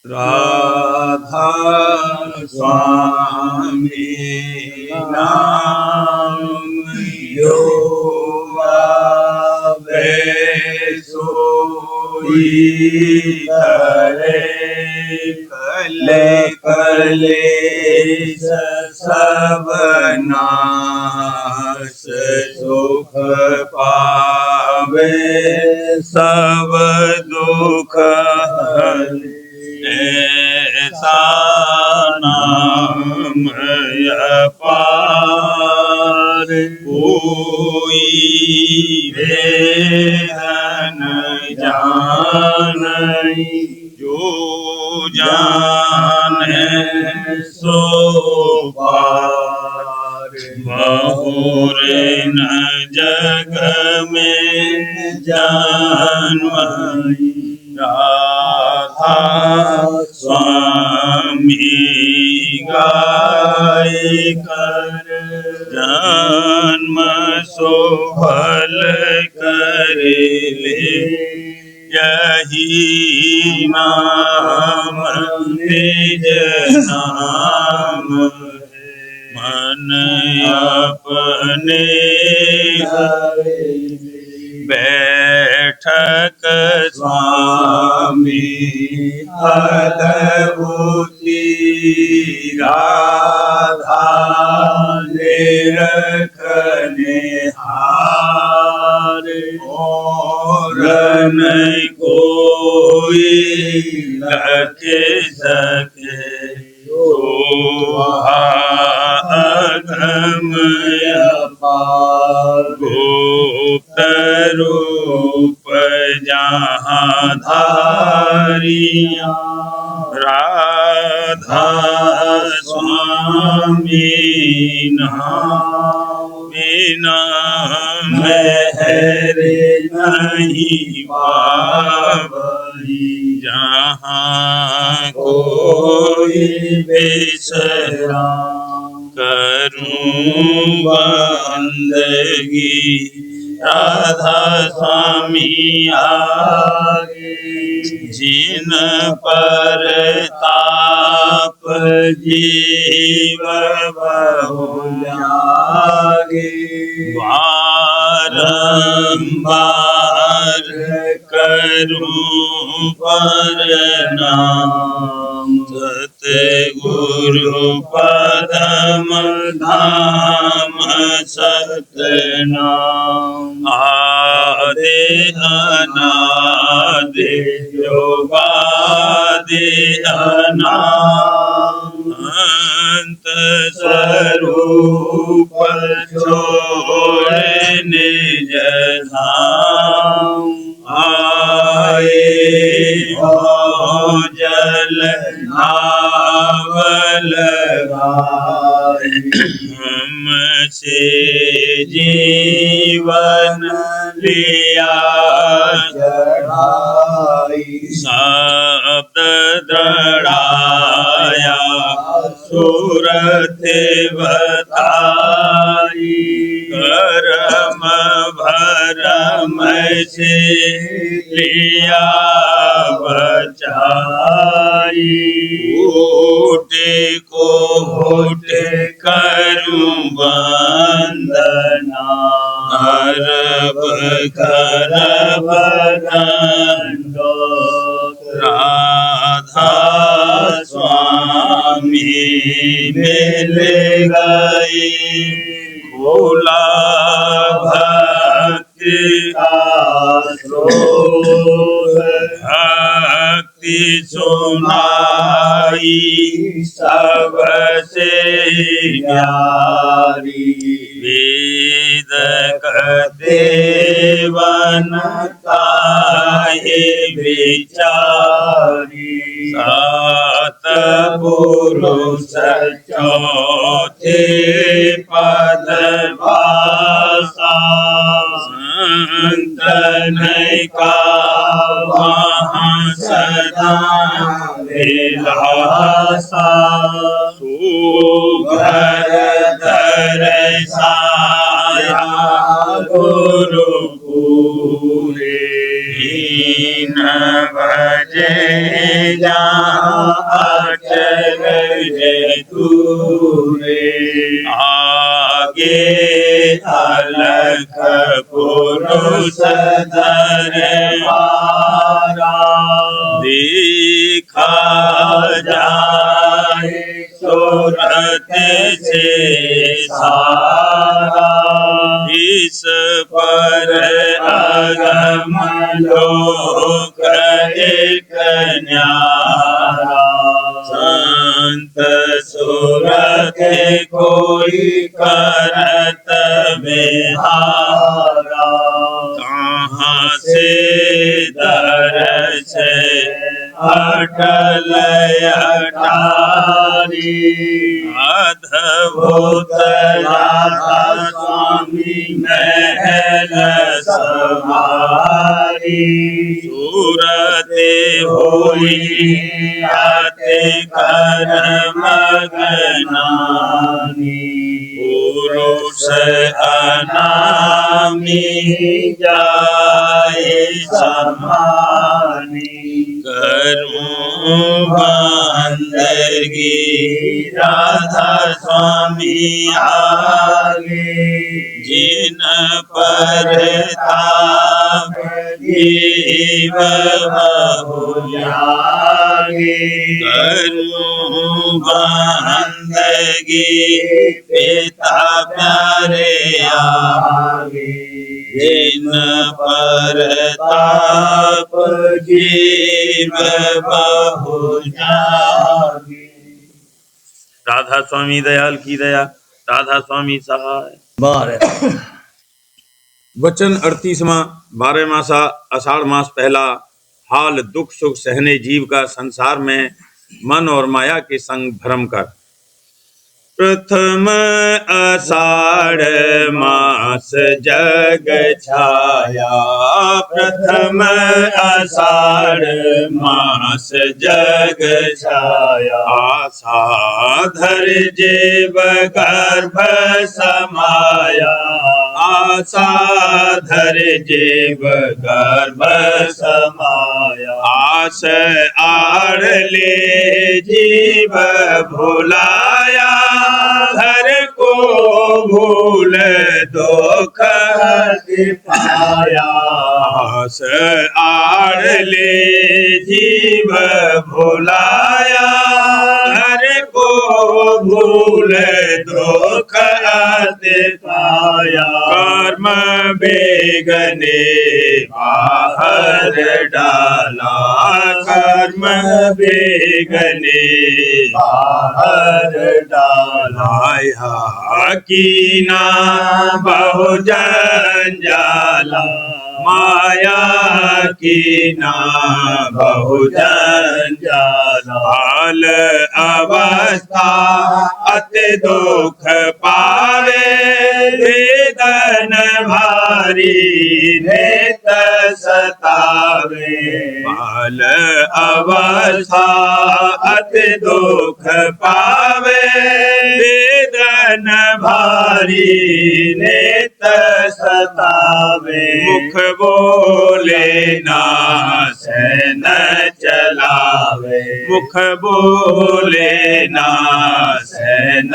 राधा स्वामी नाम यो आवे सोई करे कले कलेश सब नाश सुख पावे सब दुख हरे ऐसा नाम अपार कोई भेद न जानै जो जाने सो पार बहुर न जग में जानमै राधा स्वामी गाय कर जन्म सोहल करे ले यही नाम निज नाम मन अपने बैठक स्वामी अद्भुति राधा निरखने हार और नहीं कोई रख सके अगम अपार गुप्त रूप जहाँ धारिया राधा स्वामी नाम बिना मेरे नहीं पावई जहाँ कोई विश्राम करूं बंदगी राधा स्वामी आगे जिन पर ताप जीव बहु लागे बारंबार करूं प्रणाम सतगुरु पदम धाम सतनाम आदि अनादि योगादि अनाम अंत स्वरूप छोड़े निज धाम आए हो जल नावल हमसे जीवन लिया चढ़ाई शब्द दृढ़ाया सूरत बताई कर्म भरम से लिया बचाई ऊटे को होटे करूं वंदना अरब करब दंडो राधा स्वामी मिल गई भोला भक्ति भक्ति सुनाई सबसे प्यारी वेद देवन काहे विचारी सात पुरुष चौथे पद भाषा संतन का वहाँ सदा विलासा सुघर दर्शाया गुरु पूरे दीन भजे जहाँ अचल दूरे आगे अलख पुरुष दरबारा देखा जाए सूरत से सारा इस पर अगम लोक एक न्यारा संत सूरत कोई करत बिहारा कहाँ से दर्श अटल अटारी अद्भुत राधा स्वामी महल सवारी सूरत होई आते कर मगनानी पुरुष अनामी जाए समानी करूं बंदगी राधा स्वामी आगे जिन पर ताप जीव बहु जागे करूं बंदगी पिता प्यारे आगे जिन पर ताप जीव बहु जागे। राधा स्वामी दयाल की दया, राधा स्वामी सहाय। वचन 38वां 12 मासा आषाढ़ मास पहला। हाल दुख सुख सहने जीव का संसार में मन और माया के संग भ्रम कर। प्रथम आषाढ़ मास जग छाया, प्रथम आषाढ़ मास जग छाया। आशा धर जीव गर्भ समाया, आशा धर जीव गर्भ समाया। आस आड़ ले जीव भुलाया, घर को भूल दुख पाया। आस आड़ ले जीव भुलाया, घर को भूल दुख पाया। कर्म बेगने बाहर डाला, कर्म बेगने बाहर डाला। कीना बहु जंजाला, माया कीना बहु जंजाला। हाल अवस्था अति दुख पावे, वेदन भारी नेत सतावे। हाल अवस्था अति दुख पावे, वेदन भारी नेत सतावे। मुख बोले ना सहन चलावे, मुख बोले ना सहन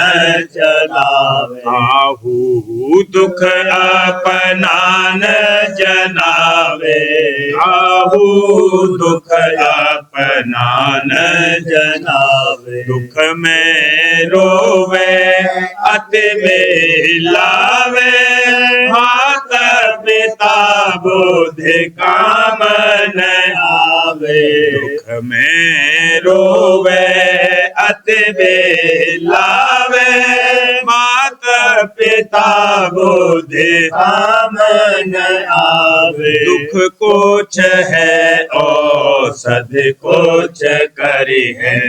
चलावे। आहू दुख अपना न जनावे, आहू दुख अपना न जनावे। दुख में रोवे अति बेलावे, माता पिता बुद्धि काम न आवे। दुख में रोवे अति बेलावे, माता पिता बुद्धि काम न आवे। दुख कोच है औषध कोच करी है,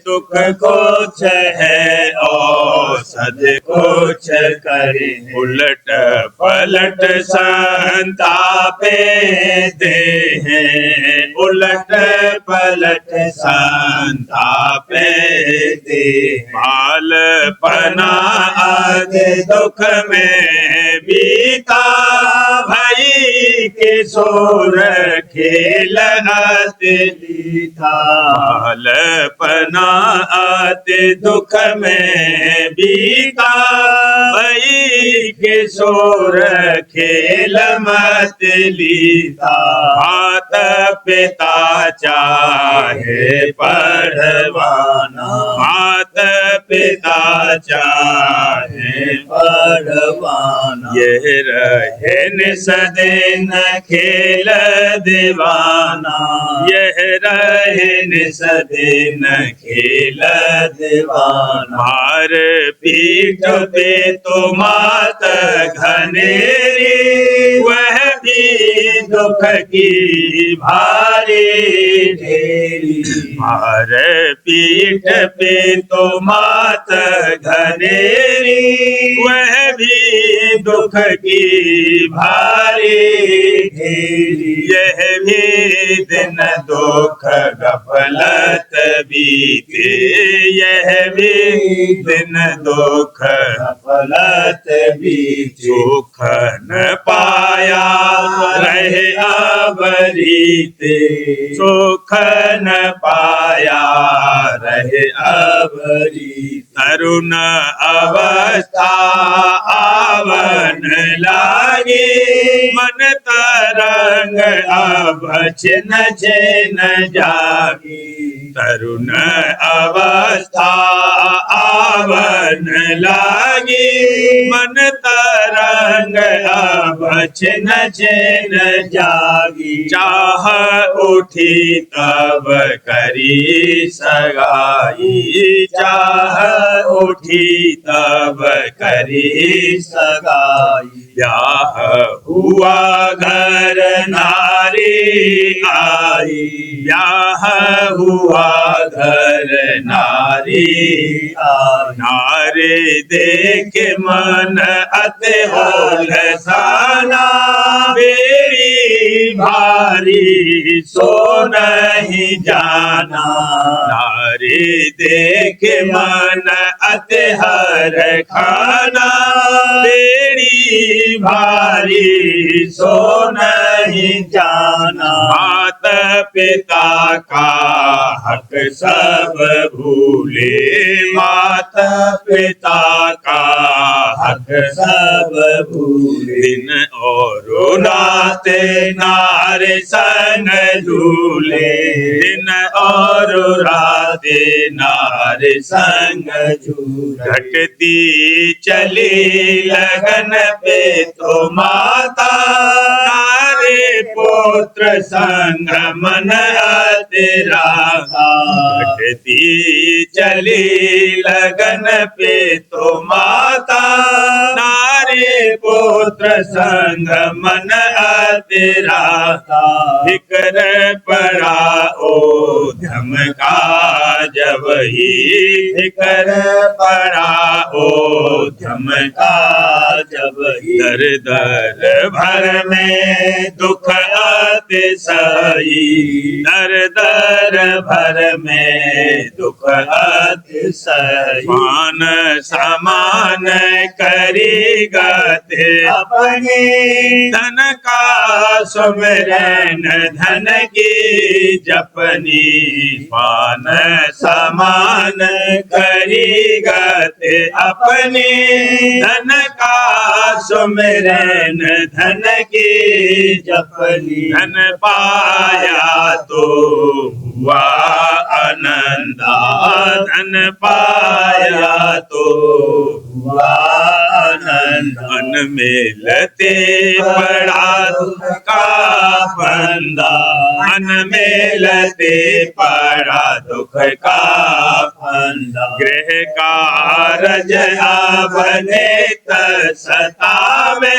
दुख कोच है औषध कुछ करे, उलट पलट संतापे दे हैं, उलट पलट संतापे दे। बालपना आदि दुख में बीता, भाई किशोर खेल अति था। बालपना आदि दुख में बीता, भाई किशोर खेल मत लीता। माता पिता चाहे पढ़वाना, माता पिता चाहे पढ़वाना। यह रहे निसदिन खेल दीवाना, यह रहे निसदिन खेल दीवाना। मार पीठ पे तो मात घनेरी, वह भी दुख की भारी ढेरी। मार पीठ पे तो मात घनेरी, वह भी दुख की भारी ढेरी। यह भी दिन दुख गफलत बीते, यह भी दिन दुख गफलत बीते। सुख न पाया रहे अब रीते, सुख न पाया रहे अब रीते। तरुण अवस्था आवन लागी, मन तरंग अब छिन छिन जागी। तरुण अवस्था आवन लागी, मन तरंग अब छिन छिन जागी। चाह उठी तब करी सगाई, चाह उठी तब करी सगाई। ब्याह हुआ घर नारी आई, ब्याह हुआ घर नारी आई। नारी देख मन अति होल साना, बेड़ी भारी सो नहीं जाना। नारी देख मन अति हर खाना, बेड़ी भारी सो नहीं जाना। माता पिता का हक सब भूले, माता पिता का हक सब भूले। दिन और नाते नारे संग झूले, दिन और राते नारे संग झूले। घटती चली लगन पे तो माता, नारे पुत्र संग मन तेरा। घटती चली लगन पे तो माता, नारे पुत्र संग मन तेरा। फिक्र पड़ा ओध्यम का जब ही, फिक्र पड़ा ओध्यम का जब ही। दर दर भर में दुख अतिशयी, दर दर भर में दुख अतिशयी। मान समान करी गते अपने, धन का सुमिरन धन की जपनी। मान समान करी गते अपने, धन का सुमिरन धन की जपनी। धन पाया तो हुआ आनंदा, धन पाया तो हुआ आनंद। मन मिलते पड़ा दुख का फंदा, मन मिलते पड़ा दुख का गृह कारज अवनित सतावे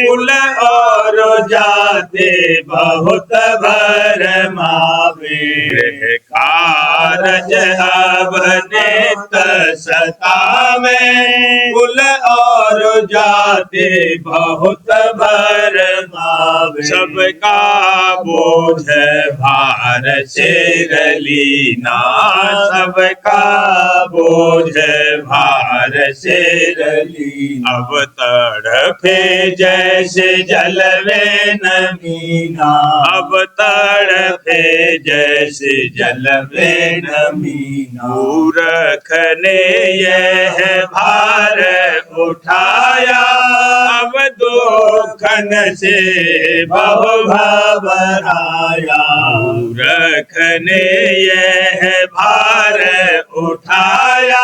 कुल और जाते बहुत भरमावे गृह कारज अवनित सतावे कुल और जाते बहुत भरमावे सबका बोझ भार सिर लीना सबका बोझ भार सिर लीना अब तड़फे जैसे जलवे नमीना अब तड़फे जैसे जलवे नमीना मूर्खने यह भार उठाया अब दुखन से बहु घबराया मूर्खने यह भार उठाया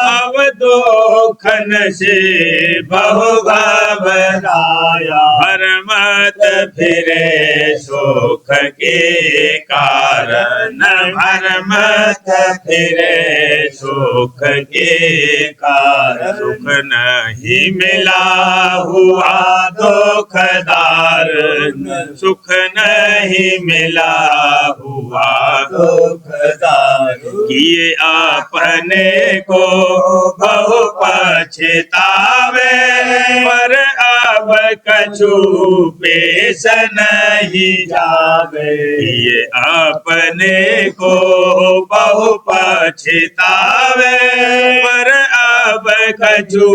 अब दुखन से बहु घबराया भरमत फिरे सुख के कारण भरमत फिरे सुख के कारण सुख नहीं मिला हुआ दुखदार सुख नहीं मिला हुआ दुखदार किए अपने को बहु पछतावे पर अब कछु पेश नहीं जावे किए अपने को बहु पछतावे पर अब कछु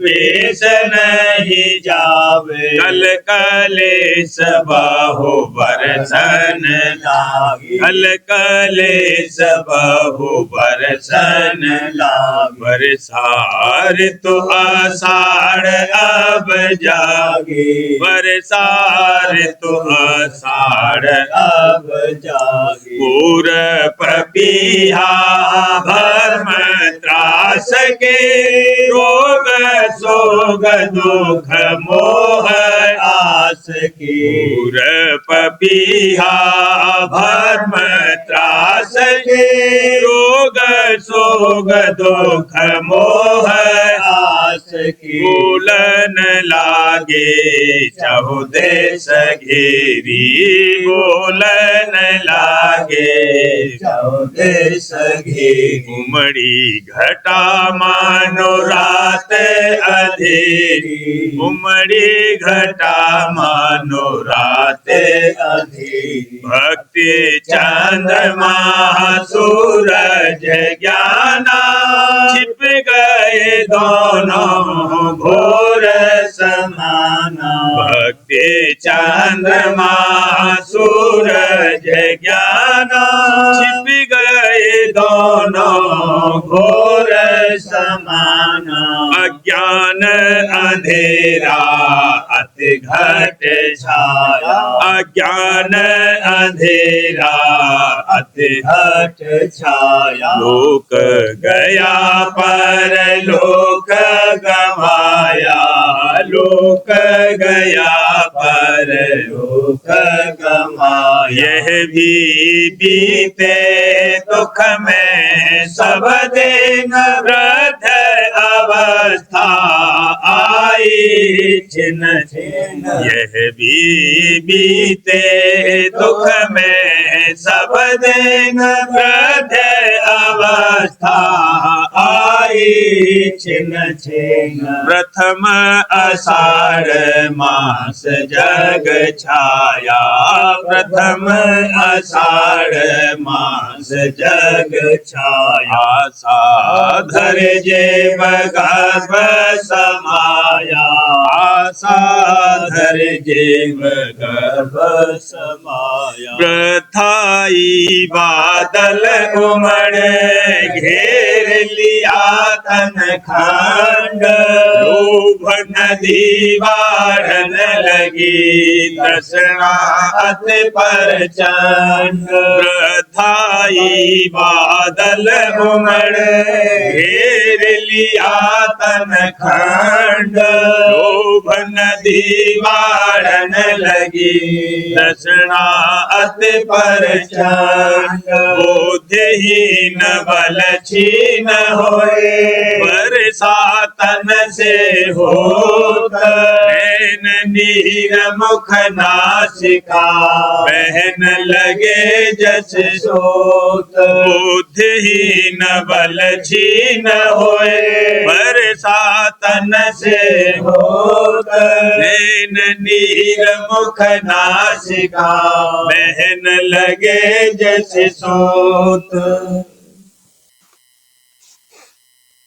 पेश नहीं जावे कल कलेश बहु बरसन लागे कल कलेश बहु बरसन लागे बरसार तो आषाढ़ अब जागे बरसार तो आषाढ़ अब जागे पूर पपीहा भरम त्रास के रोग सोग दुख मोह आस की पूर पपीहा भरम त्रास के रोग सोग दुख मोह आस की बोलन लागे चहुदेश घेरी बोलन लागे चहुदेश घेरी उमड़ी घटा मानो रात अंधेरी उमड़ी घटा मानो रात अंधेरी भक्ति चंद्रमा सूरज ज्ञाना छिप गए दोनों घोर समाना भक्ति चंद्रमा सूरज ज्ञाना छिप गए दोनों घोर समाना अज्ञान अंधेरा अति घट छाया अज्ञान अंधेरा अति घट छाया लोक गया पर लोक गवाया लोक गया पर लोक गवाया यह भी बीते दुख में सब दिन वृद्ध अवस्था आई छिन छिन यह भी बीते दुख में सब दिन वृद्ध अवस्था आई छिन छिन प्रथम आषाढ़ मास जग छाया प्रथम आषाढ़ मास जग छाया साधर जेव गर्भ समाया साधर जेव गर्भ समाया प्रथाई बादल उमड़ घेर लिया तन खंड लोभ नदी बाढ़न लगी तृष्णा अति प्रचंड प्रथाई बादल उमड़ घेर लिया तन खंड लोभ नदी बाढ़न लगी तृष्णा अति प्रचंड बोधहीन नवल छीन होए, बरसातन से होत, नैन नीर मुख नासिका, बहन लगे जस सोत। बुद्धिहीन बल छीन होए, बरसातन से होत, नैन नीर मुख नासिका, बहन लगे जस सोत।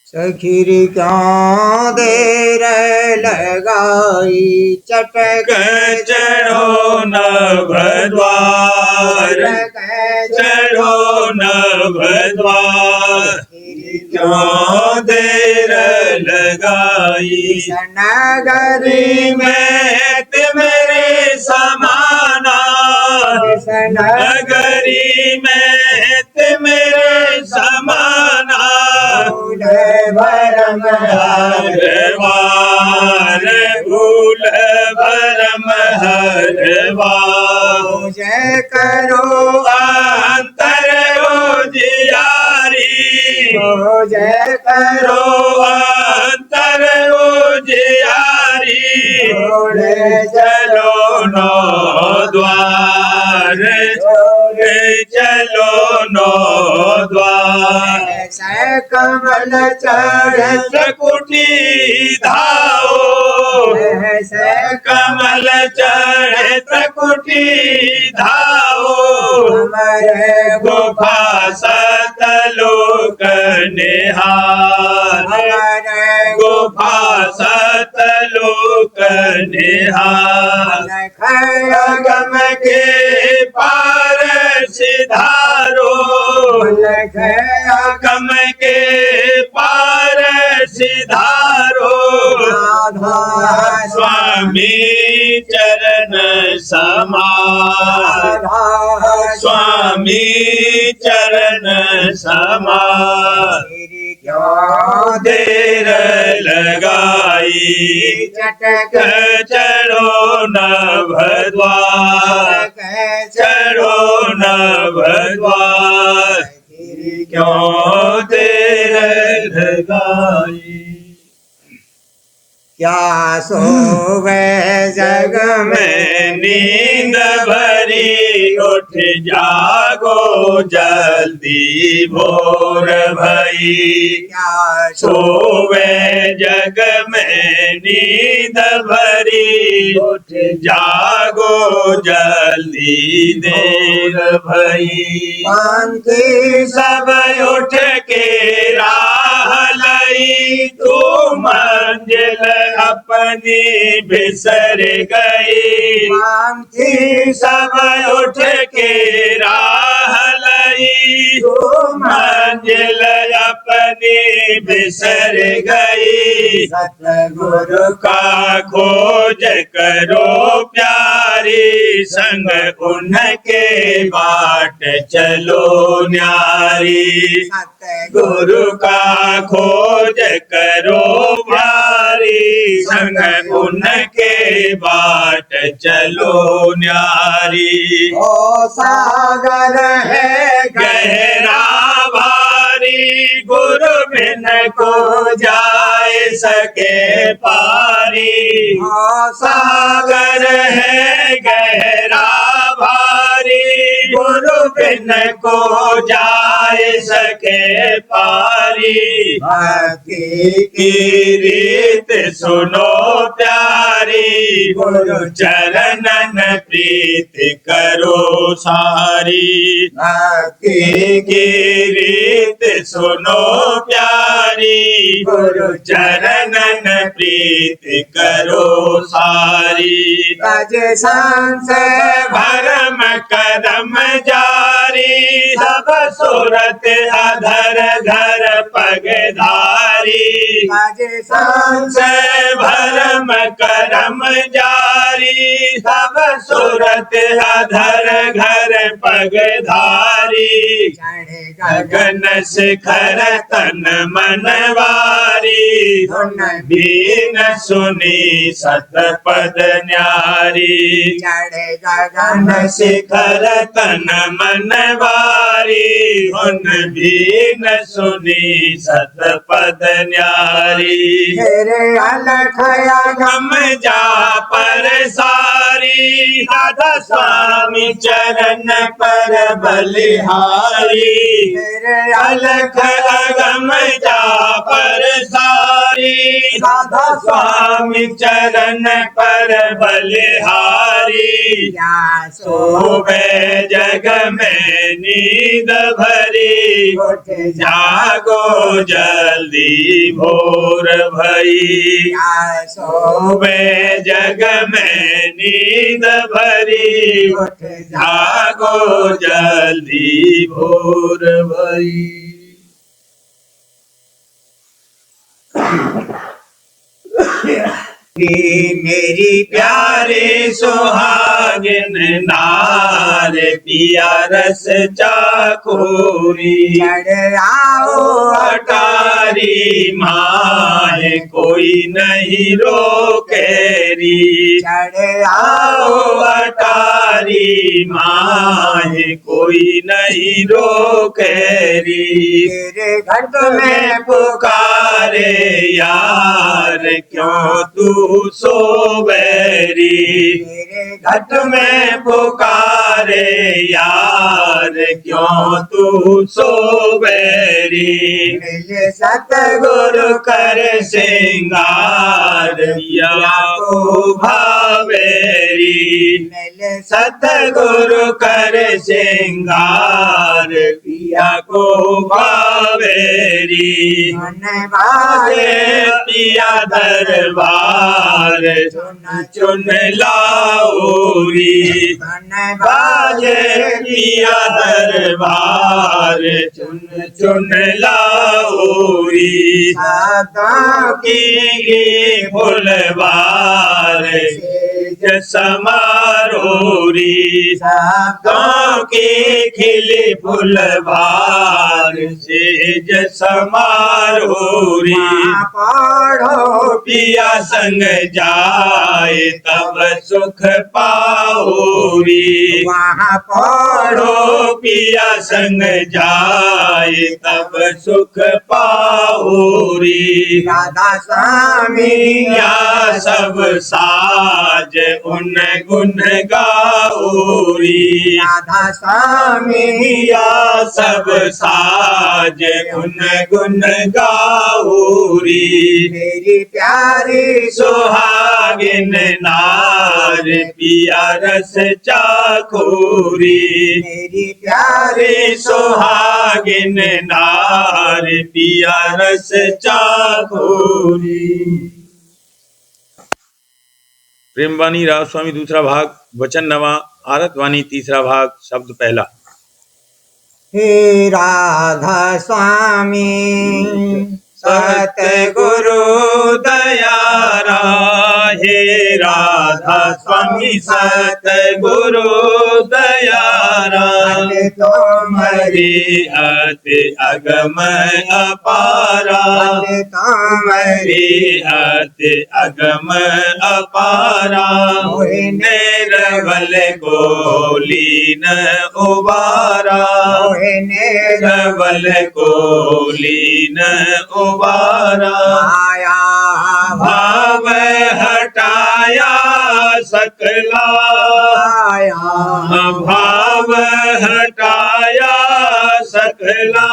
सखीरी क्यों देर लगाई, चटक चढ़ो नभद्वार, चढ़ो नभद्वार, क्यों देर लगाई, नगरी में मेरे समाना, नगरी में मेरे समाना, भरम हरवार, भूल भरम हरवार, जय करो अंतर उजियारी, जय करो अंतर उजियारी, चलो नो द्वार, चलो नो द्वार, कमल चढ़ कुटी धाओ, कमल चढ़ कुटी धाओ, गुफा सतलोक निहार, गुफा सतलोक निहार, गम के पार सिधारो, गम के पार सिधारो, स्वामी चरण समार, स्वामी चरण समार, क्यों देर लगाई, चटक चढ़ो नभद्वार, चढ़ो नभद्वार, क्यों देर लगाई। क्या सोवे जग में नींद भरी, उठ जागो जल्दी भोर भई, क्या सोवे जग में नींद भरी, उठ जागो जल्दी देर भई, पंथी सब उठ के राह लई, तू मंजिल अपनी बिसर गई, पंथी सब उठ के राह लई, तू मंजिल अपनी बिसर गई, सतगुरु का खोज करो प्यारी, संग उनके बाट चलो न्यारी, गुरु का खोज करो प्यारी, संग उनके बाट चलो न्यारी, ओ सागर है गहरा भारी, गुरु बिन को जाए सके पारी, ओ सागर है गहरा भारी, गुरु बिन को जाए सके पारी, भक्ति की रीत सुनो प्यारी, गुरु चरणन प्रीत करो सारी, भक्ति की रीत सुनो प्यारी, गुरु चरणन प्रीत करो सारी, गज सांस भरम करम जारी, सब सूरत अधर घर पगधारी, गज सांस भरम करम जारी, सब सूरत अधर घर पगधारी, चढ़ गगन शिखर तन मनवारी, धुन बीन सुनी सतपद न्यारी चढ़े गगन शिखर तन मन वारी धुन बीन सुनी सतपद न्यारी तेरे अलखया गम जा पर सारी राधा स्वामी चरण पर बलिहारी तेरे अलख अगम जा पर सारी राधा स्वामी चरण पर बलिहारी या सोवे जग में नींद भरी उठ जागो जल्दी भोर भई या सोवे जग में नींद भरी उठ जागो जल्दी भोर भई। मेरी प्यारे सुहागिन नार पिया रस चाकोरी चढ़ आओ अटारी माए कोई नहीं रोकेरी चढ़ आओ आओ अटारी माए कोई नहीं रोकेरी तेरे घट में पुकारे यार क्यों तू सोवेरी तेरे घट में पुकारे यार क्यों तू सोवेरी मिले सतगुरु कर सिंगार या को भावेरी मिले सतगुरु कर सिंगार पिया को भावेरी मन बाजे बाजे पिया दरबार चुन चुन लाओरी मन बाजे बाजे पिया दरबार चुन चुन लाओरी सादा की फुलवार सेज समारोरी गाँव की खिली फुलवार सेज समारोरी पढ़ो पिया संग जाए तब सुख पाओरी वहाँ पढ़ो पढ़ो पिया संग जाए तब सुख पाओरी राधा स्वामी या सब साज उन गुण गाओरी राधा स्वामी या सब साज उन गुण गाओरी मेरी प्यारी सुहागिन नार पिया रस चाकोरी मेरी प्यारी रे सुहागिन नार पिया रस चाकोरी। प्रेमवाणी राव स्वामी दूसरा भाग, वचन नवा, आरतवाणी तीसरा भाग, शब्द पहला। हे राधा स्वामी सतगुरु दयारा हे राधा स्वामी सतगुरु दयारा तुम्हारी अति अगम अपारा तुम्हारी अति अगम अपारा निरवल को लीन उबारा निरवल को लीन उबारा आया भाव हटाया सकला आया भाव हटाया सकला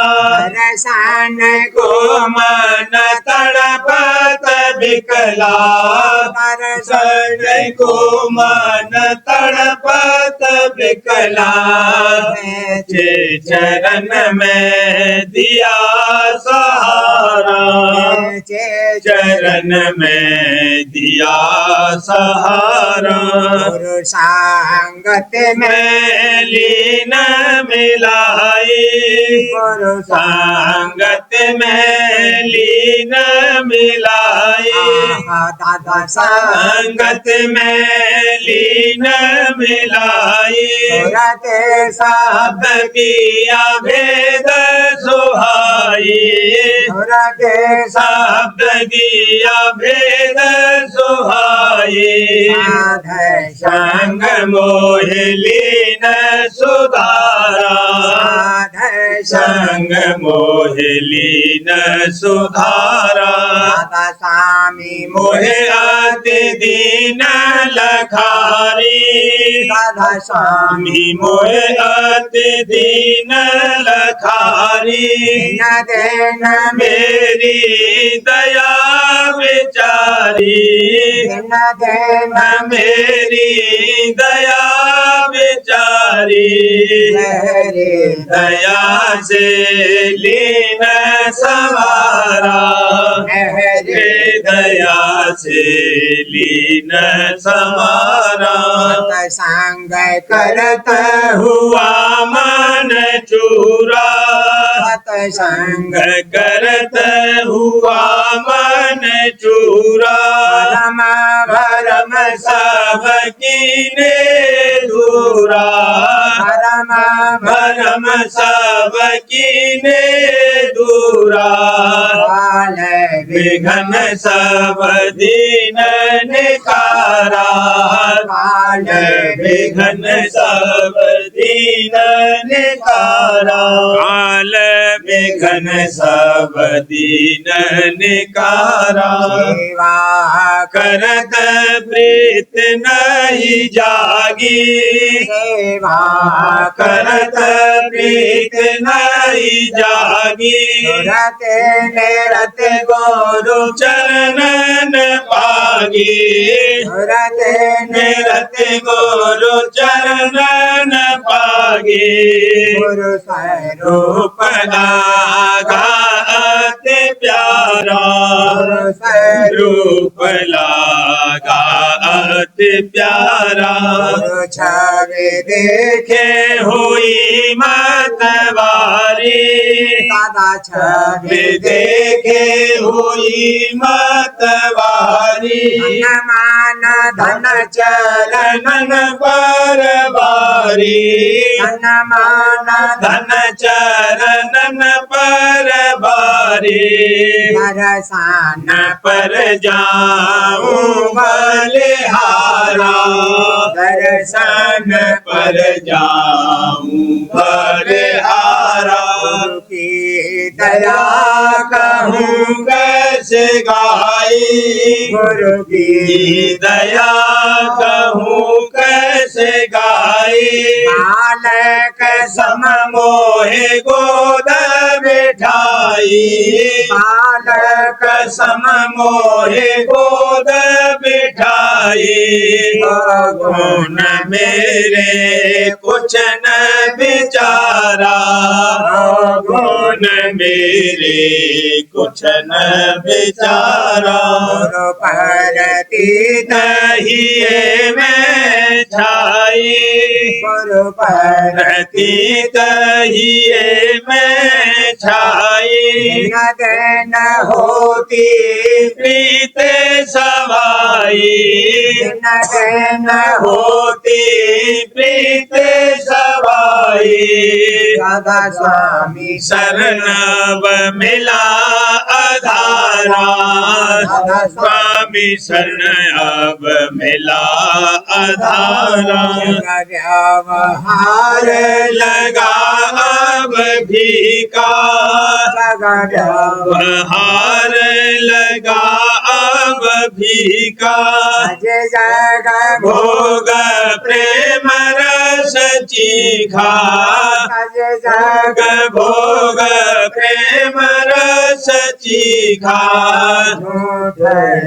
रसन को मन तड़पत बिकला परसन सन को मन तड़पत बिकला जे चरण में दिया सहारा चरण में दिया सहारा गुरु संगत में में लीन मिलाई गुरु संगत में लीन मिलाई दादा संगत में लीन मिलाई संगत सब किया भेद सुहाई सुर के शब्द दिया भेद सुहाए साध संग मोह लीन सुधारा साध संग मोह लीन सुधारा दादा स्वामी मोहे अति दीन लखारी दादा स्वामी स्वामी मोहे अति दीन लखारी न देन मेरी दया विचारी न देन मेरी दया विचारी मेरे दया से लीन सवारा मेरे दया से लीन समारा संग करत हुआ मन चूरा सत्संग करत हुआ मन चूरा परम भरम सब कीने दूरा परम भरम सब कीने दूरा बाल विघन सब दीन निकारा बाल विघन सब दीन निकारा काल विघन सब दीन निकारा सेवा करत प्रीत नहीं जागी सेवा करत प्रीत नहीं जागी सुरते निरत गुरु चरणन पागी सुरते निरत गुरु चरणन पागी गुरु स्वरूप रूप लागा अति प्यारा गुरु स्वरूप रूप लागा अति प्यारा गुरु छवि देखे देखे हुई मतवारी दादा छवि देखे हुई मतवारी धन मान धन चरण चरणन पर बारी धन मान धन चरणन पर बारी दर्शन न पर जाऊं बलिहारा दर्शन पर जाऊं बलिहारा गुरु की दया कहूँ कैसे गाई गुरु की दया कहूँ कैसे गाई बालक सम मोहे गोद बिठाई बालक सम मोहे गोद बिठाई गुण मेरे कुछ न बिचारा गुण मेरे कुछ न बिचारा गुरु परती दहिए में छाई गुरु पर रति दहिए में छाई न देन होती प्रीत सवाई न देन होती प्रीत सवाई दादा स्वामी शरणव मिला आधारा स्वामी शरण अब मिला आधारा व्यवहार लगा अब भीका बहार लगा अब भीका जग भोग प्रेम रस चीखा जग भोग प्रेम रस चीखा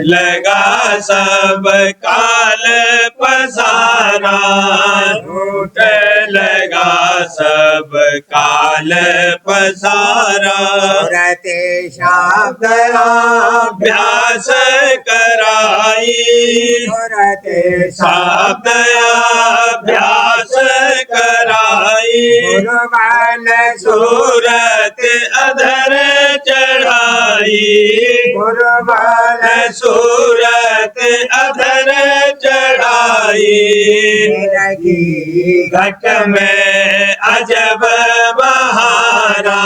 लगा सब काल पसारा झूठ लगा सब काल पसारा सुरते शब्द अभ्यास कराई सुरते शब्द अभ्यास कराई गुरु बल सूरत अधर चढ़ाई गुरु बल सूरत अधर चढ़ाई रखी घट में अजब बहारा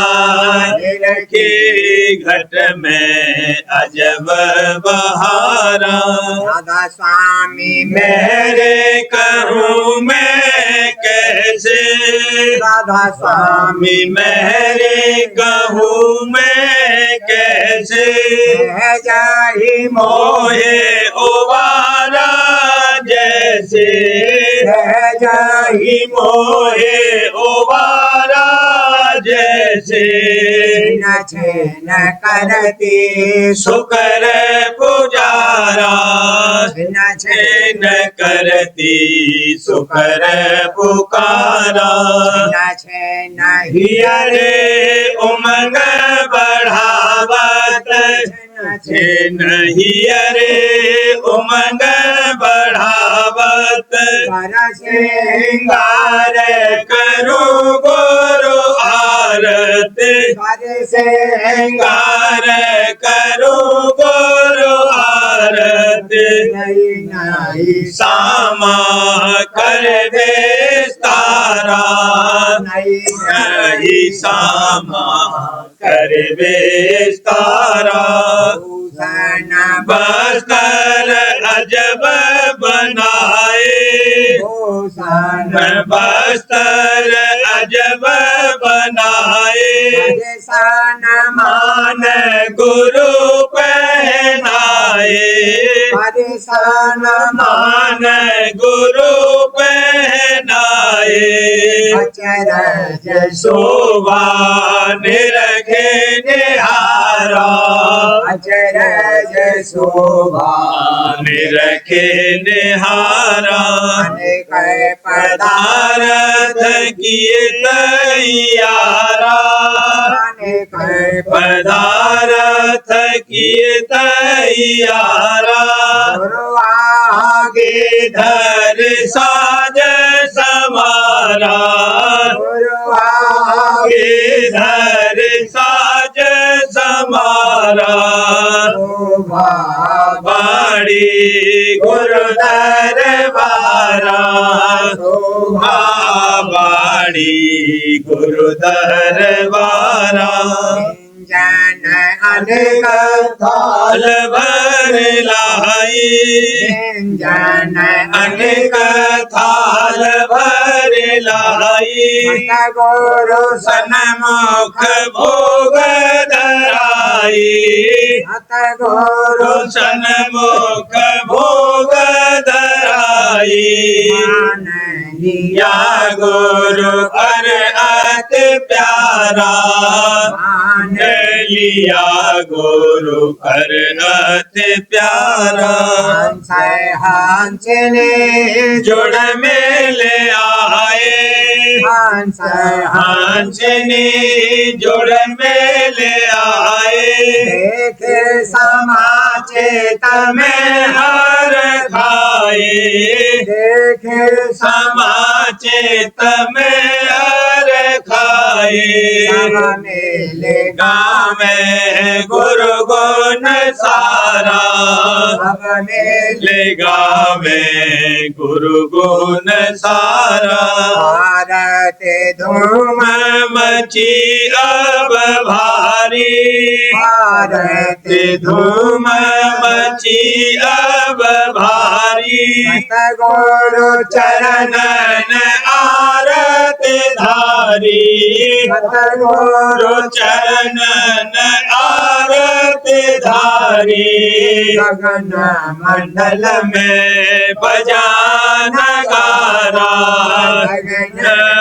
की घट में अजब बहारा। राधा स्वामी मेरे कहूँ मैं कैसे, राधा स्वामी स्वामी मेरे कहूँ मैं कैसे, जाहि मोहे उबारा जैसे, जाहि मोहे उबारा जैसे। न छेन करती शुकर पुजारा, न छेन न करती शुकर पुकारा। न छेन हियरे उमंग बढ़ावत, छे नहीं अरे उमंग बढ़ावत। कर सिंगार करूं गुरु आरत, कर सिंगार करूं गुरु आरत। नहीं नहीं सामा कर बेस्तारा, नहीं नहीं सामा कर बेस्तारा। भूषण बस्तर अजब बनाए, भूषण बस्तर अजब बनाए। भूषण मान गुरु पहनाए, भूषण मान गुरु पहनाए। अचरज शोभा निरखे निहारा, अचरज शोभा निरखे निहारा। अनेक पदार्थ किए तैयारा, अनेक पदार्थ किए तैयारा। गुरु आगे धर साज समारा, गुरु आगे धर साज समारा। शोभा बाड़ी गुरु दरबारा, शोभा बाड़ी गुरु दरबारा। जन अनेक थाल भर लाई, जन अनेक थाल भर लाई। गुरु सनमुख भोग धराई, सतगुरु सनमुख भोग धराई। मान लिया या गुरु कर अति प्यारा, मान लिया गुरु कर अति प्यारा। हंस हंस ने जुड़ मेले आए, हंस हांचनी जुड़ मेले आए। देखे समाचेत में हर खाए, देखे समाचेत में हर खाए। सब मेले गाँव में गुरु गुण सारा, सब मेले ले गाँव में गुरु गुण सारा। भारत धूम मची अब भारी, भारत धूम मची अब भारी। गुरु चरणन आरत धारी, गुरु चरणन आरत धारी। गगन मंडल में बजा नगारा, गगन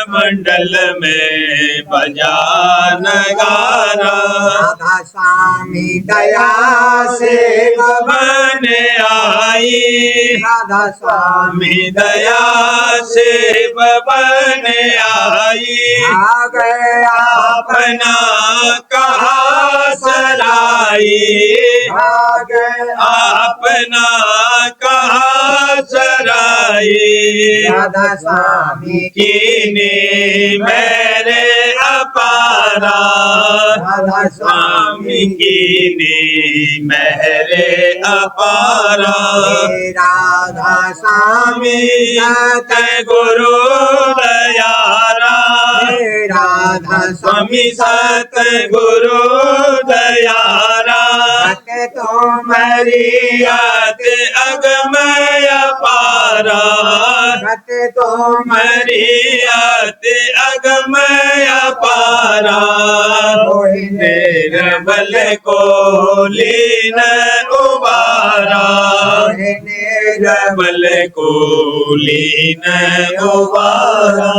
मंडल में बजा नगारा। राधा स्वामी दया से बन आई, राधा स्वामी स्वामी दया से बन आई। आ गया अपना कहा सराई, आ गया अपना कहा सराई। राधा स्वामी कीने मेरे अपारा, राधा स्वामी कीने मेरे अपारा। राधा स्वामी सत गुरु दयारा, राधा स्वामी स्वामी सत गुरु दयारा। तुम्हारी आते अगमय पारा सत तुम्हारी आते अगमय पारा मोहि निर्बल को लीन उबारा निर्बल को लीन उबारा।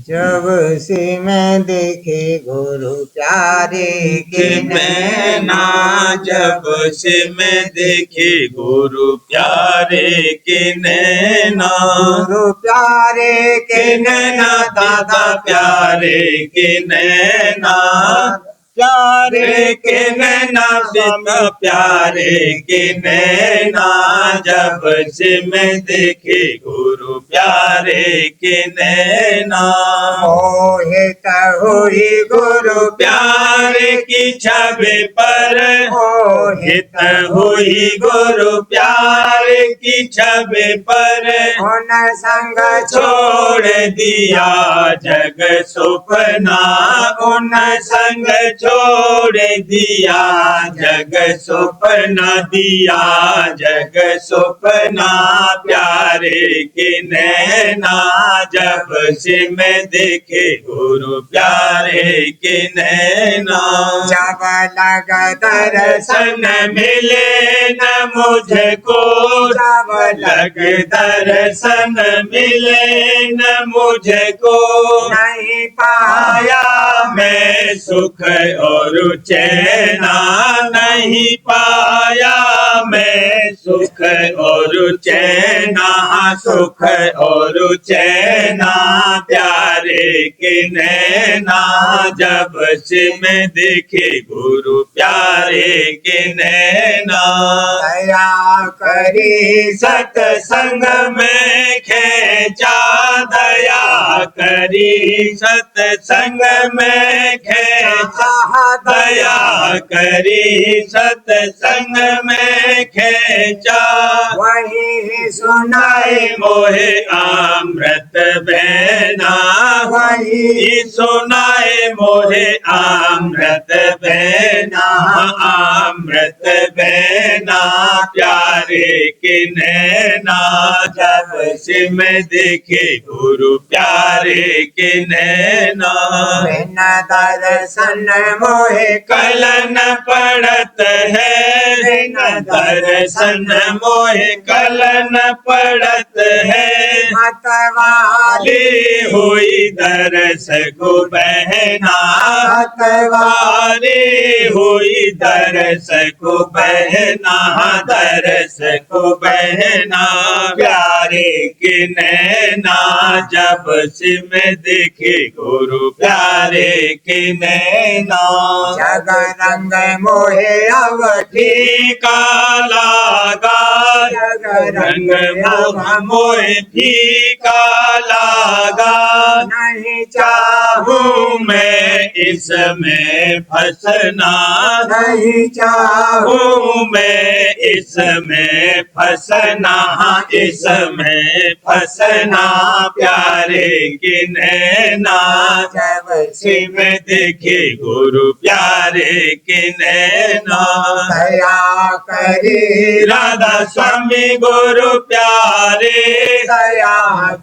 जब से मैं देखे गुरु प्यारे के नैना, जब से मैं देखे गुरु प्यारे के नैना गुरु प्यारे के नैना दादा प्यारे के नैना प्यारे के नैना पिता प्यारे के नैना जब से मैं देखे गुरु प्यारे के नैना मोहित हुई गुरु प्यारे की छवि पर मोहित हुई गुरु प्यारे की छवि पर उन संग छोड़ दिया जग सुपना उन संग छोड़ दिया जग सुपना दिया जग सुपना प्यारे के नैना जब से मैं देखे गुरु प्यारे के नैना जब लग दर्शन दर्शन मिले न मुझको जब लग दर्शन मिले न मुझको नहीं पाया पाया मैं सुख और चैना नहीं पाया मैं सुख और चैना सुख और चैना प्यारे के नैना जब से मैं देखे गुरु प्यारे के नैना दया करी सत्संग में खेचा दया करी सत्संग में खेचा दया करी सत्संग में खेचा वही सुनाए मोहे अमृत बहना वही सुनाए मोहे अमृत बहना अमृत बहना प्यारे के नैना जब से मैं देखे गुरु प्यारे के नैना बिना दर्शन मोहे कलन पड़त है बिना दर्शन मोहे कलन पड़त है मतवाली ले हुई दरस को बहना मतवाली वाले हुई दरस को बहना दरस को बहना प्यारे के नैना जब से मैं देखे गुरु प्यारे के नैना जग रंग मोहे अवधि फीका लागा जग रंग मोह मोह फीका लागा नहीं चाहूँ मैं इसमें फंसना नहीं चाहूँ चाहूँ मैं इसमें फंसना इसमें फंसना प्यारे के नैना जब से मैं देखे गुरु प्यारे के नैना दया करी राधा स्वामी गुरु प्यारे दया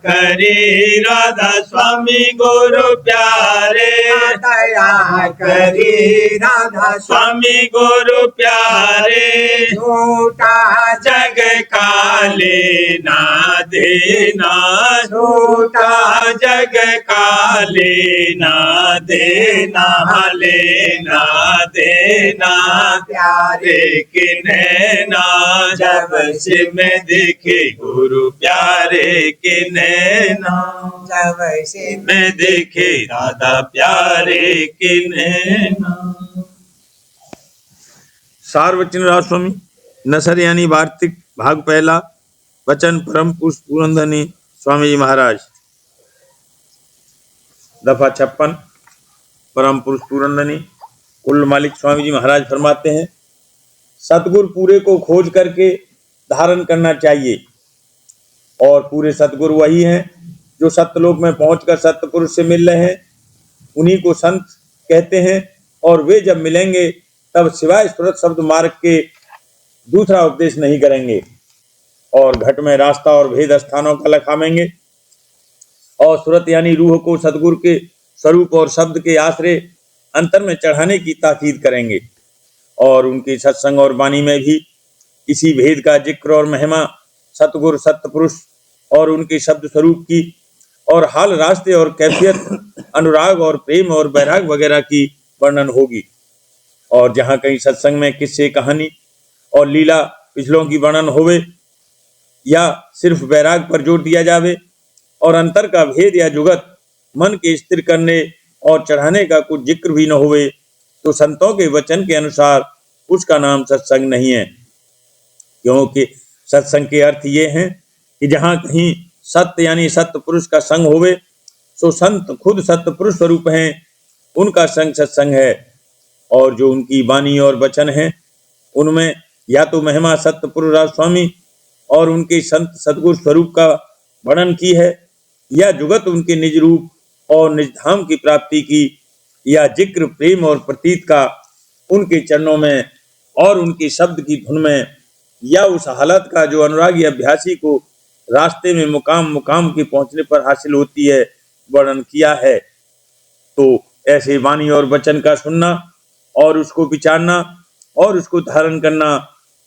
करी राधा स्वामी गुरु प्यारे दया करी राधा स्वामी गुरु प्यारे झूठा जग काले ना देना झूठा जग काले ना देना लेना देना प्यारे के नैना जब से मैं देखे गुरु प्यारे के नैना जब से मैं देखे राधा प्यारे के नैना। सार्वजनिक राजस्वामी नसर यानी वार्तिक भाग पहला वचन परम पुरुष पुरंदनी स्वामी जी महाराज दफा 56 परम पुरुष पुरंदनी कुल मालिक स्वामी जी महाराज फरमाते हैं सतगुरु पूरे को खोज करके धारण करना चाहिए और पूरे सतगुरु वही हैं जो सत्यलोक में पहुंचकर सत्य पुरुष से मिल रहे हैं उन्हीं को संत कहते हैं और वे जब मिलेंगे तब सिवाय सुरत शब्द मार्ग के दूसरा उपदेश नहीं करेंगे, और घट में रास्ता और भेद स्थानों का लखामेंगे, और सुरत यानी रूह को सदगुरु के स्वरूप और शब्द के आश्रय अंतर में चढ़ाने की ताकीद करेंगे, और उनकी सत्संग और वाणी में भी इसी भेद का जिक्र और महिमा सतगुरु सत्य पुरुष और उनके शब्द स्वरूप की और हाल रास्ते और कैफियत अनुराग और प्रेम और बैराग वगैरह की वर्णन होगी। और जहाँ कहीं सत्संग में किस्से कहानी और लीला पिछलों की वर्णन होवे या सिर्फ बैराग पर जोर दिया जावे और अंतर का भेद या जुगत मन के स्थिर करने और चढ़ाने का कुछ जिक्र भी न होवे, तो संतों के वचन के अनुसार उसका नाम सत्संग नहीं है। क्योंकि सत्संग के अर्थ ये हैं कि जहाँ कहीं सत्य यानी सत्य पुरुष का संग होवे, सो संत खुद सत्य पुरुष स्वरूप हैं, उनका संग सत्संग है। और जो उनकी वाणी और वचन हैं उनमें या तो महिमा सत्य पुरुष स्वामी और उनके संत सदगुरु स्वरूप का वर्णन की है, या जुगत उनके निज रूप और निज धाम की प्राप्ति की, या जिक्र प्रेम और प्रतीत का उनके चरणों में और उनके शब्द की धुन में, या उस हालत का जो अनुरागी अभ्यासी को रास्ते में मुकाम मुकाम के पहुंचने पर हासिल होती है, वर्णन किया है। तो ऐसे वाणी और वचन का सुनना और उसको विचारना और उसको धारण करना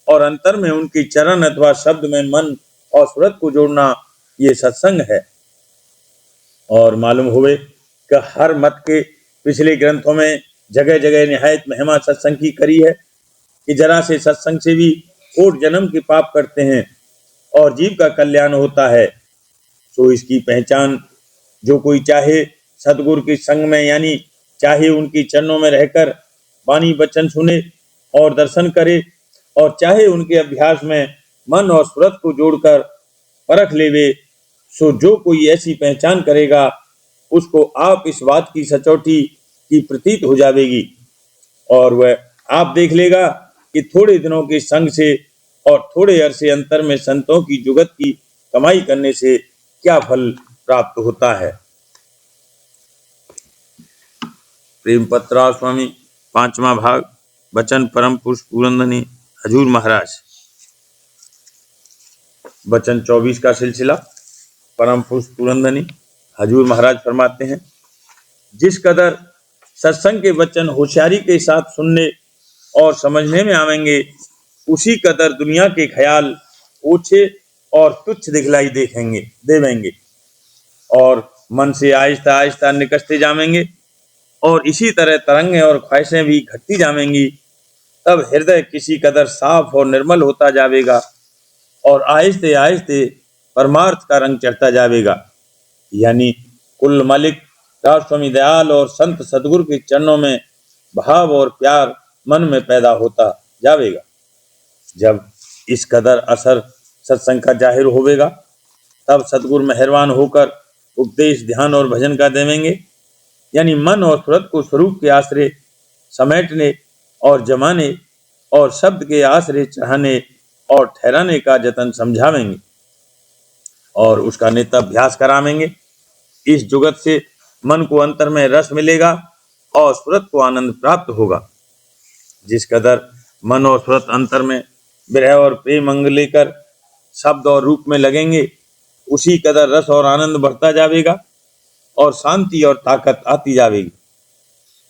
और अंतर में उनके चरण अथवा शब्द में मन और सूरत को जोड़ना, ये सत्संग है। और मालूम हुए कि हर मत के पिछले ग्रंथों में जगह जगह निहायत महिमा सत्संग की करी है कि जरा से सत्संग से भी कोट जन्म के पाप करते हैं और जीव का कल्याण होता है। सो इसकी पहचान जो कोई चाहे सतगुरु के संग में यानी चाहे उनके चरणों में रहकर वाणी वचन सुने और दर्शन करे, और चाहे उनके अभ्यास में मन और सूरत को जोड़कर परख लेवे, सो जो कोई ऐसी पहचान करेगा उसको आप इस बात की सचौटी की प्रतीत हो जाएगी, और वह आप देख लेगा कि थोड़े दिनों के संग से और थोड़े अरसे अंतर में संतों की जुगत की कमाई करने से क्या फल प्राप्त होता है। प्रेम पत्रा स्वामी 5वां भाग वचन परम पुरुष पूरनधनी हजूर महाराज। वचन 24 का सिलसिला। परम पुरुष पूरनधनी हजूर महाराज फरमाते हैं, जिस कदर सत्संग के वचन होशियारी के साथ सुनने और समझने में आवेंगे, उसी कदर दुनिया के ख्याल ओछे और तुच्छ दिखलाई देवेंगे और मन से आहिस्ता आहिस्ता निकलते जावेंगे, और इसी तरह तरंगें और ख्वाहिशें भी घटती जावेंगी। तब हृदय किसी कदर साफ और निर्मल होता जावेगा और आहिस्ते आहिस्ते परमार्थ का रंग चढ़ता जावेगा। यानी कुल मालिक स्वामी दयाल और संत सदगुरु के चरणों में भाव और प्यार मन में पैदा होता जावेगा। जब इस कदर असर सत्संग का जाहिर होवेगा, तब सदगुरु मेहरबान होकर उपदेश ध्यान और भजन का देवेंगे, यानी मन और सूरत को स्वरूप के आश्रय समेटने और जमाने और शब्द के आश्रय चढ़ाने और ठहराने का जतन समझावेंगे और उसका नित्याभ्यास करावेंगे। इस जुगत से मन को अंतर में रस मिलेगा और सूरत को आनंद प्राप्त होगा। जिस कदर मन और सूरत अंतर में विरह और प्रेम अंग लेकर शब्द और रूप में लगेंगे, उसी कदर रस और आनंद बढ़ता जाएगा और शांति और ताकत आती जाएगी,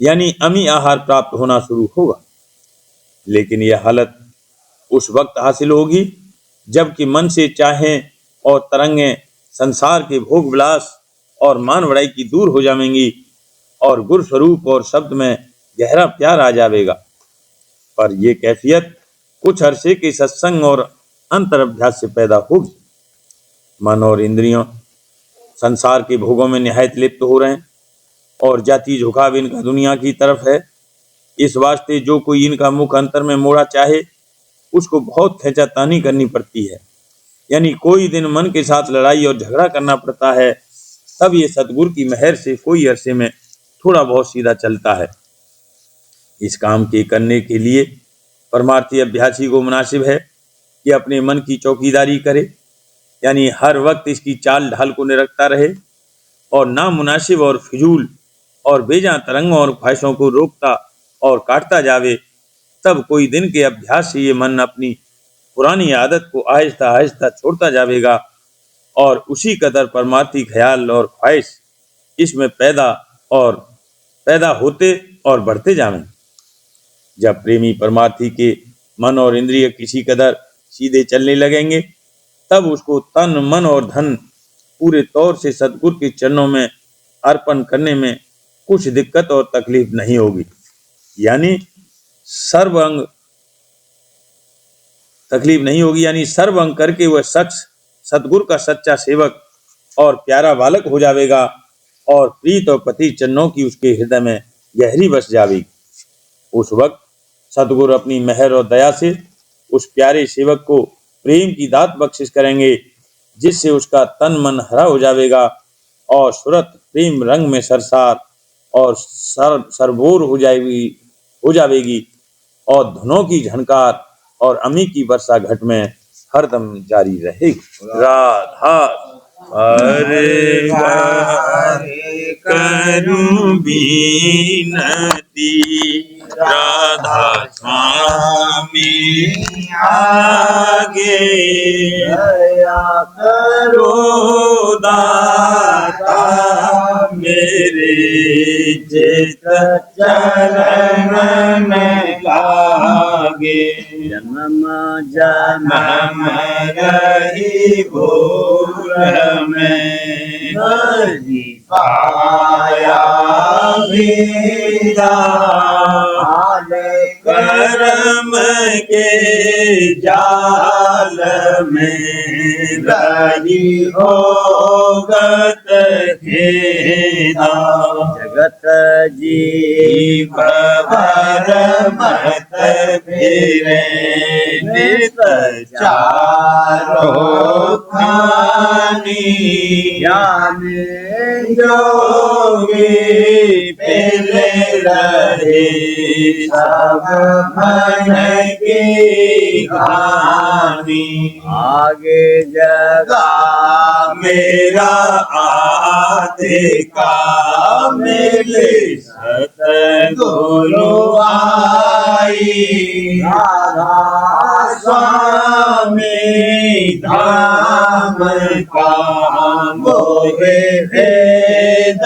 यानी अमी आहार प्राप्त होना शुरू होगा। लेकिन यह हालत उस वक्त हासिल होगी जबकि मन से चाहें और तरंगें संसार के भोग विलास और मान बड़ाई की दूर हो जाएंगी और गुरु स्वरूप और शब्द में गहरा प्यार आ जाएगा। पर यह कैफियत कुछ अरसे के सत्संग और अंतर अभ्यास से पैदा होगी। मन और इंद्रियों संसार के भोगों में निहायत लिप्त हो रहे हैं और जाति झुकाव इनका दुनिया की तरफ है। इस वास्ते जो कोई इनका मुख अंतर में मोड़ा चाहे, उसको बहुत खींचातानी करनी पड़ती है, यानी कोई दिन मन के साथ लड़ाई और झगड़ा करना पड़ता है। तब ये सतगुरु की मेहर से कोई अरसे में थोड़ा बहुत सीधा चलता है। इस काम के करने के लिए परमार्थी अभ्यासी को मुनासिब है कि अपने मन की चौकीदारी करे, यानी हर वक्त इसकी चाल ढाल को निरखता रहे और नामुनासिब और फिजूल और बेजा तरंगों और ख्वाहिशों को रोकता और काटता जावे, तब कोई दिन के अभ्यास से ये मन अपनी पुरानी आदत को आहिस्ता आहिस्ता छोड़ता जावेगा और उसी कदर परमार्थी ख्याल और ख्वाहिश इसमें पैदा होते और बढ़ते जावें। जब प्रेमी परमार्थी के मन और इंद्रिय किसी कदर सीधे चलने लगेंगे, तब उसको तन मन और धन पूरे तौर से सतगुरु के चरणों में अर्पण करने में कुछ दिक्कत और तकलीफ नहीं होगी। यानी सर्व अंग करके वह शख्स सतगुरु का सच्चा सेवक और प्यारा बालक हो जाएगा और प्रीत और पति चरणों की उसके हृदय में गहरी बस जाएगी। उस वक्त सतगुरु अपनी मेहर और दया से उस प्यारे सेवक को प्रेम की दात बख्शिश करेंगे, जिससे उसका तन मन हरा हो जाएगा और सूरत प्रेम रंग में सरसार और सरबोर हो जाएगी और धुनों की झनकार और अमी की वर्षा घट में हरदम जारी रहेगी। राधा हरे करूं बीनती, राधा स्वामी आगे दया करो दाता मेरे चित चरण में लागे। जन्म जन्म रही भूल में नहीं पाया वीरा, कर्म के जाल में रही होगत खेदा। जगत जीव भर मत फिरे नित चारों खानी, ज्ञान योगी पहले रहे सब मन की कहानी। आगे जगा मेरा आधे का मिले सतगुरु आई, राधा स्वामी धाम का मोहे भेद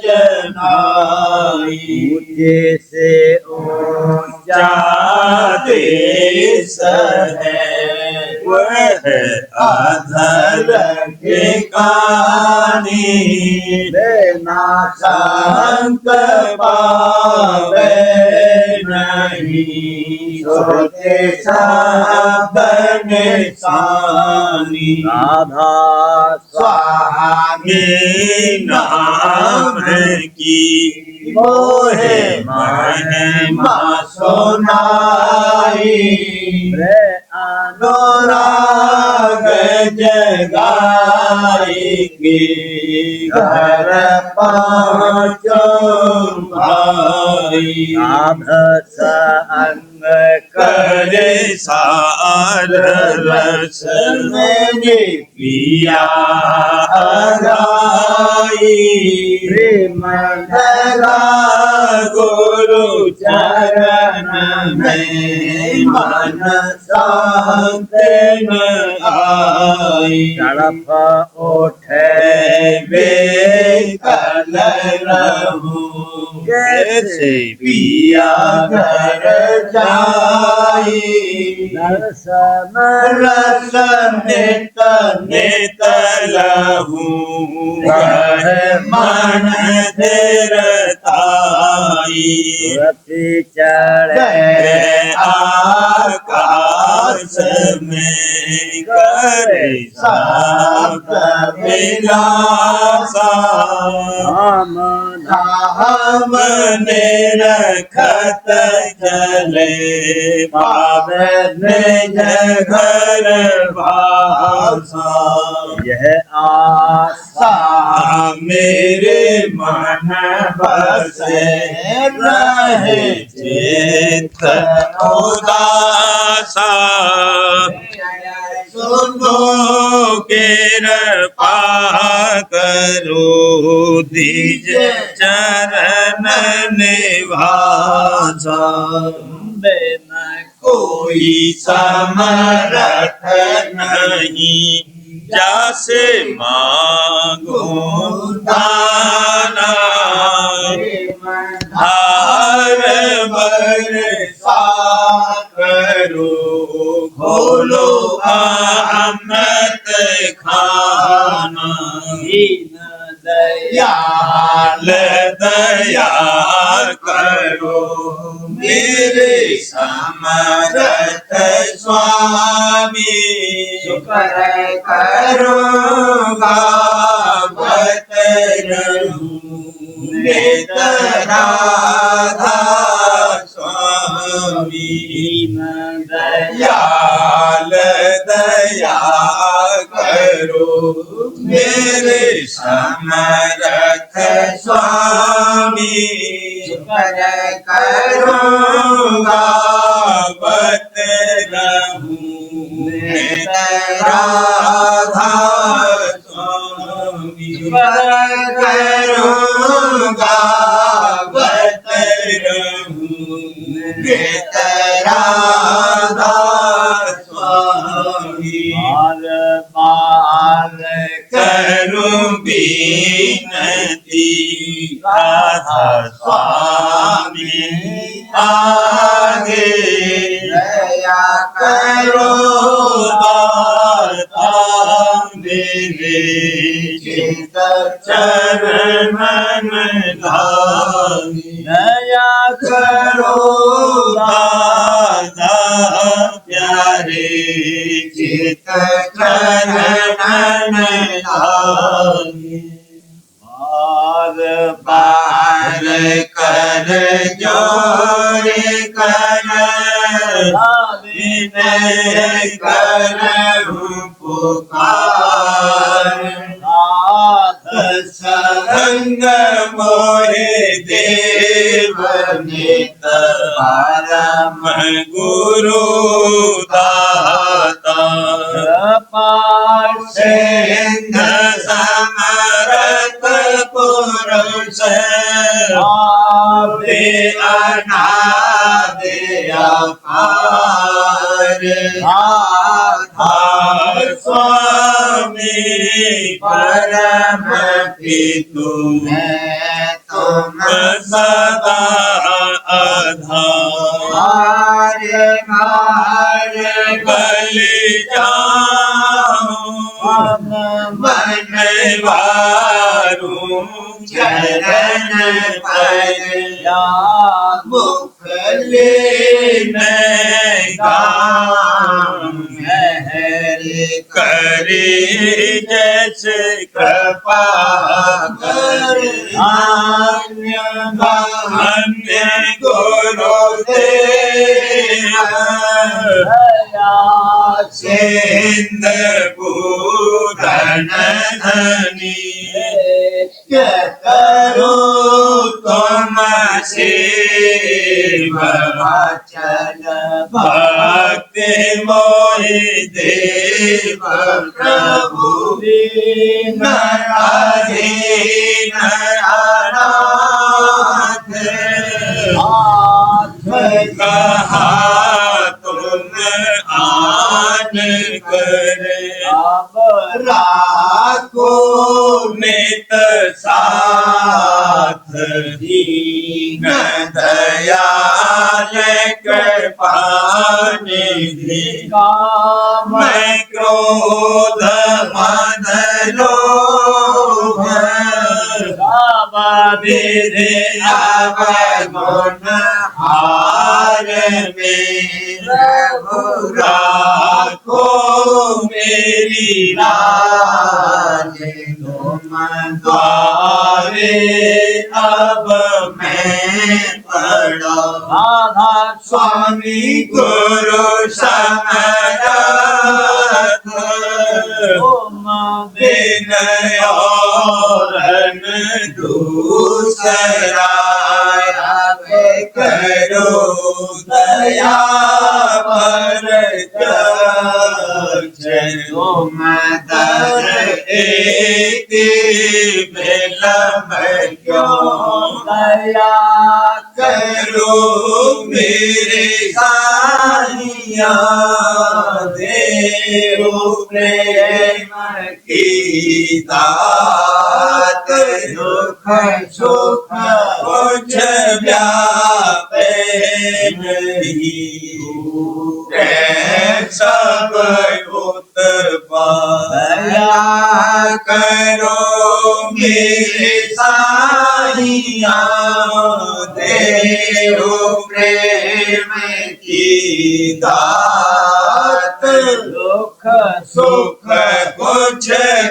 जनाई। ऊंचे से ऊंचा देश है वह अधर के कानी, बिना संत पावे नहीं सोते सब निशानी। राधा स्वामी नाम की मोहे महिमा सुनाई, अनुराग जगाई की घर पाँचों भाई। आभस अंग करे सार रस मैंने पिया हराई, प्रेम धरा गुरु चरण में मन शांत न आई। तड़प उठे बेकल रहूं कैसे पिया घर जाई, रसम रस नित नित लहूं मन धीरताई। रति चढ़े आकाश में करे सात विलासा, हम धाम ने रखत चले पावे निज घर भाषा। यह आशा मेरे मन बसे रहे चित्त उदासा, सुनो कृपा करो द्विज चरण निवासा बिन कोई समरथ नहीं जस मांगो दाना धार बरसा करो खोलो अमृत खाना दीन दयाल दया करो मेरे समर्थ स्वामी शुक्र करूँगा बत रहूं नित राधा स्वामी दयाल दया करो मेरे समर्थ स्वामी शुक्र करूँगा बत रहूं नित राधा स्वामी करूँगा बत रहूं नित राधा स्वामी बार बार करूं बिनती राधा स्वामी आगे दया करो दाता मेरे चित चरण धामी दया करो दाता प्यारे चित चरण धामी बार बार कर जोर कर विनय करहूं पुकार संग मोहे देव नित परम गुरु दाता सिंध समरथ पुरुष आपे अनादि अपार आधार स्वामी परम पितु तुम सदा आधार मार बलि जाऊं मन वारूं चरण पर मुख लेने गाम करे जैसे कृपा कर अन्य गुरु सिंध पूरन धनी करो तुम सेव चल भक्ति मोहि देव प्रभु नराधीन अनाथ कहा तुम आन कर अब राखो नित साथ दीन दयाल कृपा निधि मैं क्रोध मद लोभ विधि अवगुण हार में प्रभु राखो मेरी लाज तुम द्वारे अब मैं पड़ा राधा स्वामी गुरु समरथ तुम विनय और दूसरा करो दया पर तुम दया करो मेरे साहिया, देव प्रेम की दात, दुख सुख कुछ व्यापे नहीं, सब दया करो मेरे साहिया, देव प्रेम की दात, दुख सुख कुछ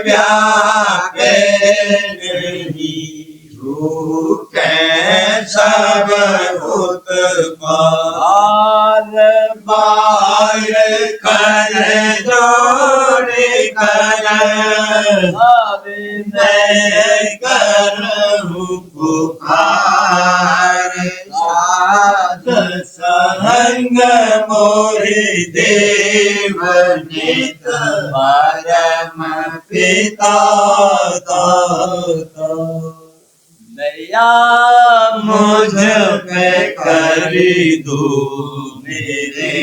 व्यापे नहीं, सब उत्पाद बार कर जोड़ कर, मैं करूं पुकार, साध संग मोहि देव नित, परम पिता दाता, दया मुझ पे करी दो मेरे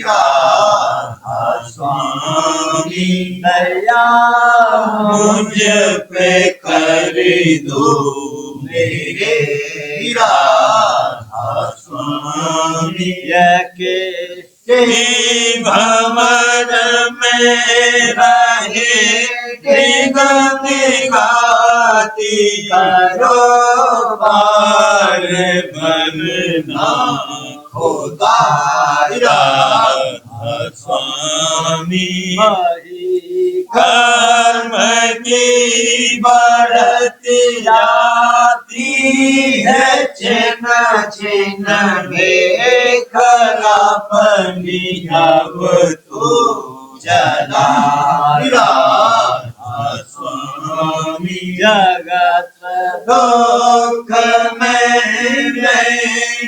राधा स्वामी, दया मुझ पे करी दो मेरे राधा स्वामी, के भंवर में रहे गाती, करो पार बनना होता राधा स्वामी, कर्म की बढ़ती जाती है, छिन छिन देख अपनी अब तो चला राधा स्वामी, जगत दुख में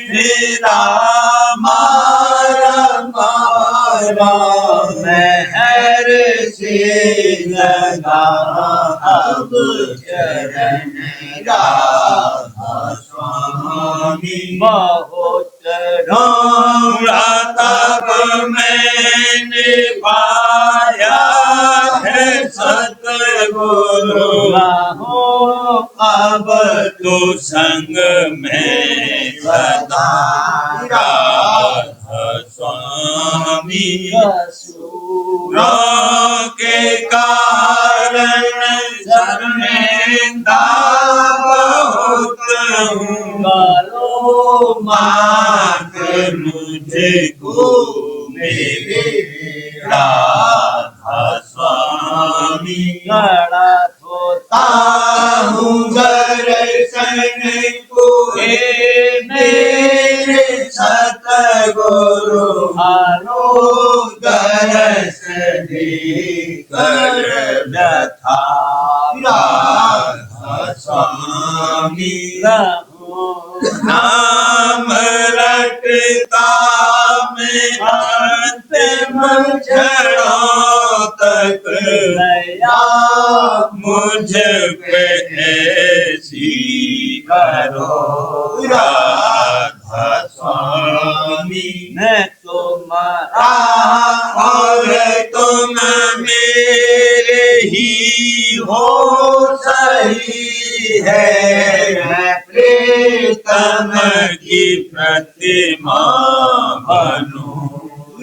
फिरा मारा मारा, महर से लगा अब चरण राधा स्वामी, बहुत ढूंढा तब मैंने पाया है सतगुरु, अब तो संग में सदा राधा स्वामी, असुरों के कारण शर्मिंदा बहुत हूँ, गालो मार मुझको मेरे राधा स्वामी, लड़ा होता हूँ दर्शन को मेरे सतगुरु, हारो दरस दे कर व्यथा राधा स्वामी, नाम रटता में अंतिम क्षणों तक, दया मुझ पे ऐसी करो राधा स्वामी, मैं तुम्हारा और तुम मेरे ही हो सही है, प्रीतम की प्रतिमा बनूं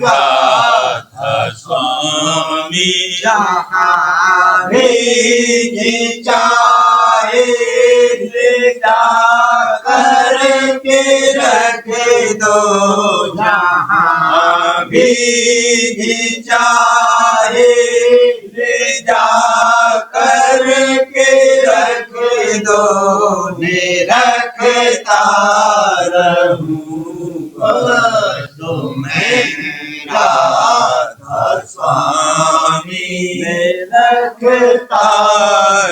राधा स्वामी, जहाँ भी चाहे ले जा करके रख दो, जहाँ भी चाहे ले जा करके रख दो, रखता रहूँगा तुम्हें राधा स्वामी, रखता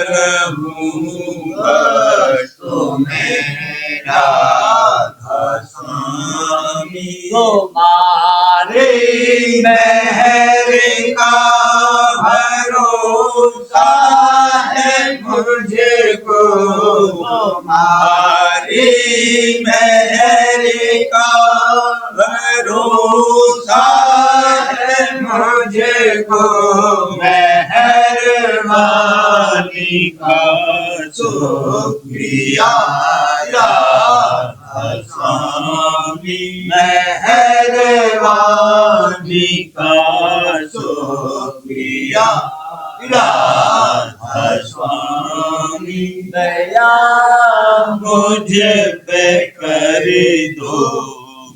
रहूँगा तुम्हें राधा स्वामी, तुम्हारे मेहर का भरोसा है मुझको, तुम्हारी का भरोसा है मुझको, मेहरबानी का शुक्रिया राधा स्वामी, मेहरबानी का शुक्रिया राधा स्वामी। दया मुझ पे कर दो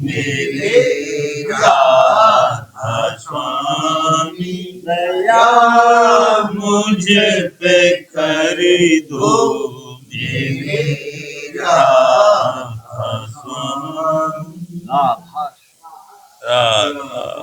मेरे राधा स्वामी, दया मुझ पे कर दो मेरे राधा स्वामी। राधा